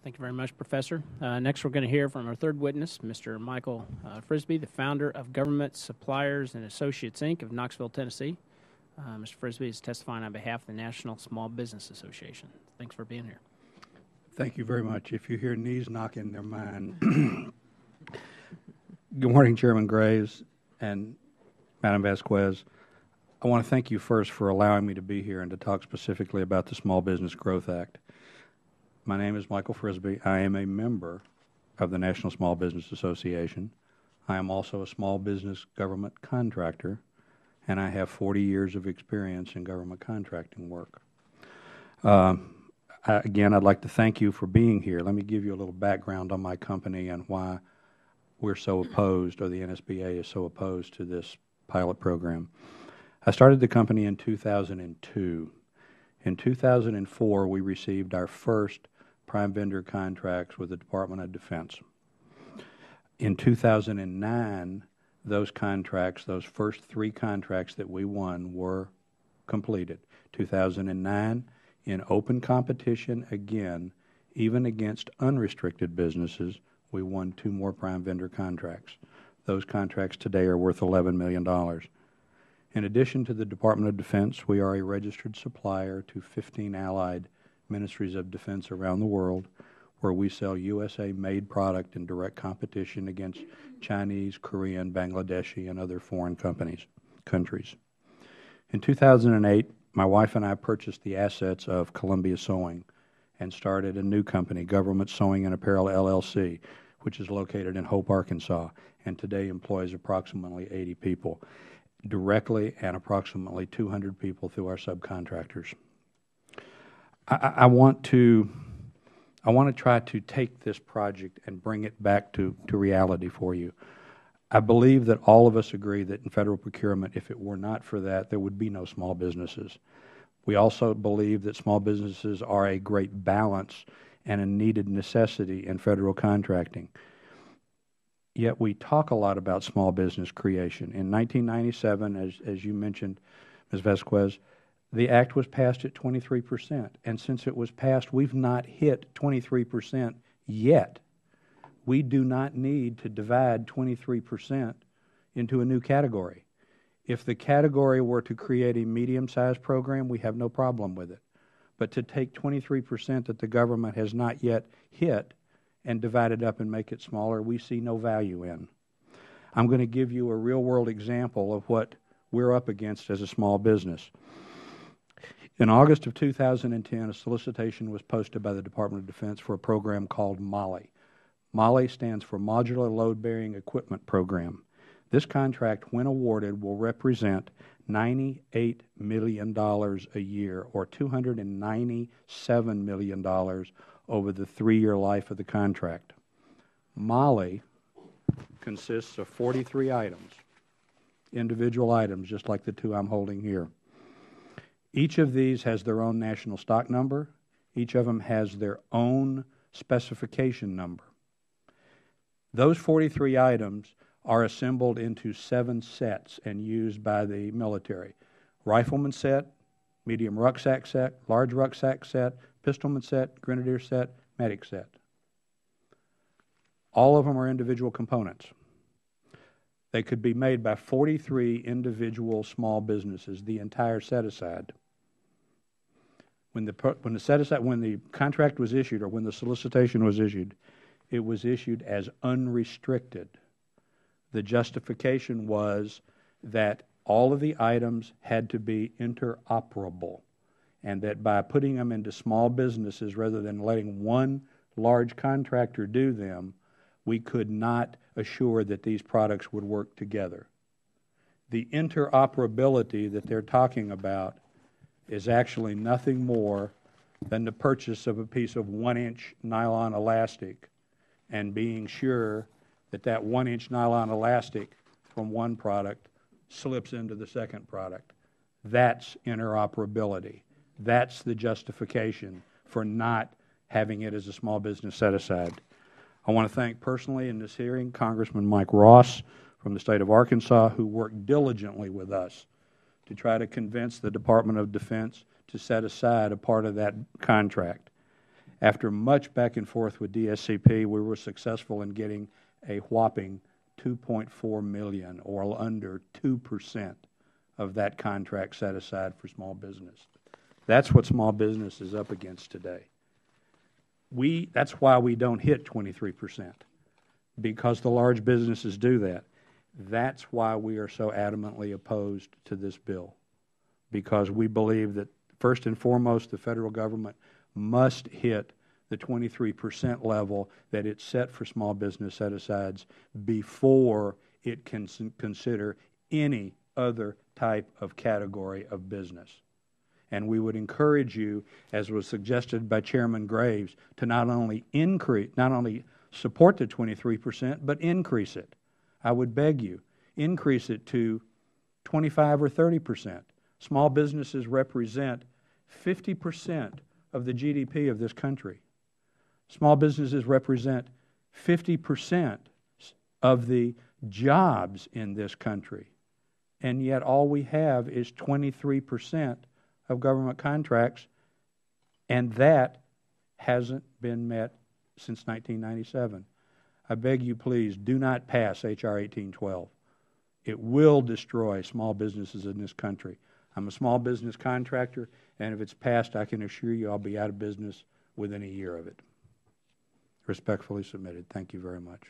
Thank you very much, Professor. Next, we're going to hear from our third witness, Mr. Michael Frisbey, the founder of Government Suppliers and Associates, Inc. of Knoxville, Tennessee. Mr. Frisbey is testifying on behalf of the National Small Business Association. Thanks for being here. Thank you very much. If you hear knees knocking, they're mine. Good morning, Chairman Graves and Madam Vasquez. I want to thank you first for allowing me to be here and to talk specifically about the Small Business Growth Act. My name is Michael Frisbey. I am a member of the National Small Business Association. I am also a small business government contractor, and I have 40 years of experience in government contracting work. Again, I'd like to thank you for being here. Let me give you a little background on my company and why we're so opposed, or the NSBA is so opposed to this pilot program. I started the company in 2002. In 2004, we received our first prime vendor contracts with the Department of Defense. In 2009, those contracts, those first 3 contracts that we won, were completed. 2009, in open competition again, even against unrestricted businesses, we won 2 more prime vendor contracts. Those contracts today are worth $11 million. In addition to the Department of Defense, we are a registered supplier to 15 allied ministries of defense around the world, where we sell USA-made product in direct competition against Chinese, Korean, Bangladeshi, and other foreign countries. In 2008, my wife and I purchased the assets of Columbia Sewing and started a new company, Government Sewing and Apparel, LLC, which is located in Hope, Arkansas, and today employs approximately 80 people directly and approximately 200 people through our subcontractors. I want to try to take this project and bring it back to reality for you. I believe that all of us agree that in Federal procurement, if it were not for that, there would be no small businesses. We also believe that small businesses are a great balance and a needed necessity in Federal contracting. Yet we talk a lot about small business creation. In 1997, as you mentioned, Ms. Vasquez, the Act was passed at 23%, and since it was passed, we've not hit 23% yet. We do not need to divide 23% into a new category. If the category were to create a medium-sized program, we have no problem with it. But to take 23% that the government has not yet hit and divide it up and make it smaller, we see no value in. I'm going to give you a real-world example of what we're up against as a small business. In August of 2010, a solicitation was posted by the Department of Defense for a program called MOLLE. MOLLE stands for Modular Load Bearing Equipment Program. This contract, when awarded, will represent $98 million a year, or $297 million over the 3-year life of the contract. MOLLE consists of 43 items, individual items, just like the 2 I'm holding here. Each of these has their own national stock number. Each of them has their own specification number. Those 43 items are assembled into 7 sets and used by the military. Rifleman set, medium rucksack set, large rucksack set, pistolman set, grenadier set, medic set. All of them are individual components. They could be made by 43 individual small businesses, the entire set-aside. When the contract was issued, or when the solicitation was issued, it was issued as unrestricted. The justification was that all of the items had to be interoperable, and that by putting them into small businesses rather than letting one large contractor do them, we could not assure that these products would work together. The interoperability that they're talking about is actually nothing more than the purchase of a piece of 1-inch nylon elastic and being sure that that 1-inch nylon elastic from one product slips into the second product. That's interoperability. That's the justification for not having it as a small business set-aside. I want to thank personally in this hearing Congressman Mike Ross from the state of Arkansas, who worked diligently with us to try to convince the Department of Defense to set aside a part of that contract. After much back and forth with DSCP, we were successful in getting a whopping $2.4 million, or under 2% of that contract set aside for small business. That's what small business is up against today. That's why we don't hit 23%, because the large businesses do that. That's why we are so adamantly opposed to this bill, because we believe that first and foremost the Federal Government must hit the 23% level that it's set for small business set-asides before it can consider any other type of category of business. And we would encourage you, as was suggested by Chairman Graves, to not only support the 23%, but increase it. I would beg you, increase it to 25 or 30%. Small businesses represent 50% of the GDP of this country. Small businesses represent 50% of the jobs in this country. And yet all we have is 23% of government contracts, and that hasn't been met since 1997. I beg you, please, do not pass H.R. 1812. It will destroy small businesses in this country. I'm a small business contractor, and if it's passed, I can assure you I'll be out of business within a year of it. Respectfully submitted. Thank you very much.